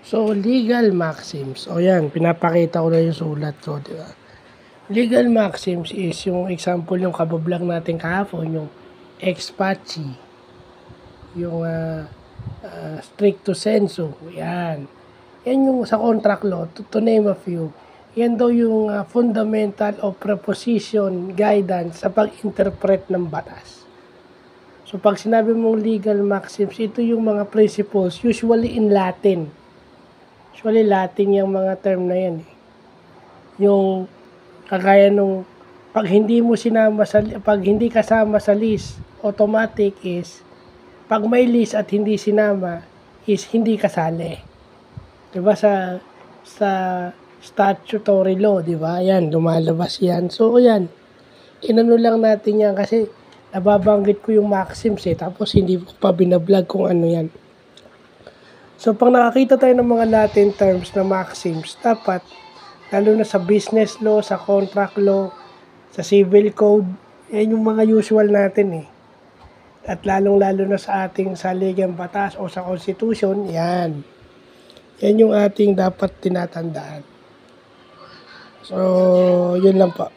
So, legal maxims. O yan, pinapakita ko na yung sulat ko, di ba? Legal maxims is yung example yung kabablang natin kahapon, yung ex parte, yung stricto sensu, yan. Yan yung sa contract law, to name a few. Yan daw yung fundamental of preposition guidance sa pag-interpret ng batas. So, pag sinabi mong legal maxims, ito yung mga principles, usually in Latin. Usually, Latin yung mga term na yan. Yung kagaya nung pag hindi kasama sa list, automatic is pag may list at hindi sinama is hindi kasali. 'Di ba sa statutory law, 'di ba? Yan, lumalabas yan. So, yan. Inano lang natin yan kasi nababanggit ko yung maxims tapos hindi ko pa binablog kung ano yan. So, pag nakakita tayo ng mga Latin terms na maxims, dapat, lalo na sa business law, sa contract law, sa civil code, yan yung mga usual natin At lalong-lalo na sa ating saligang batas o sa constitution, yan. Yan yung ating dapat tinatandaan. So, yun lang po.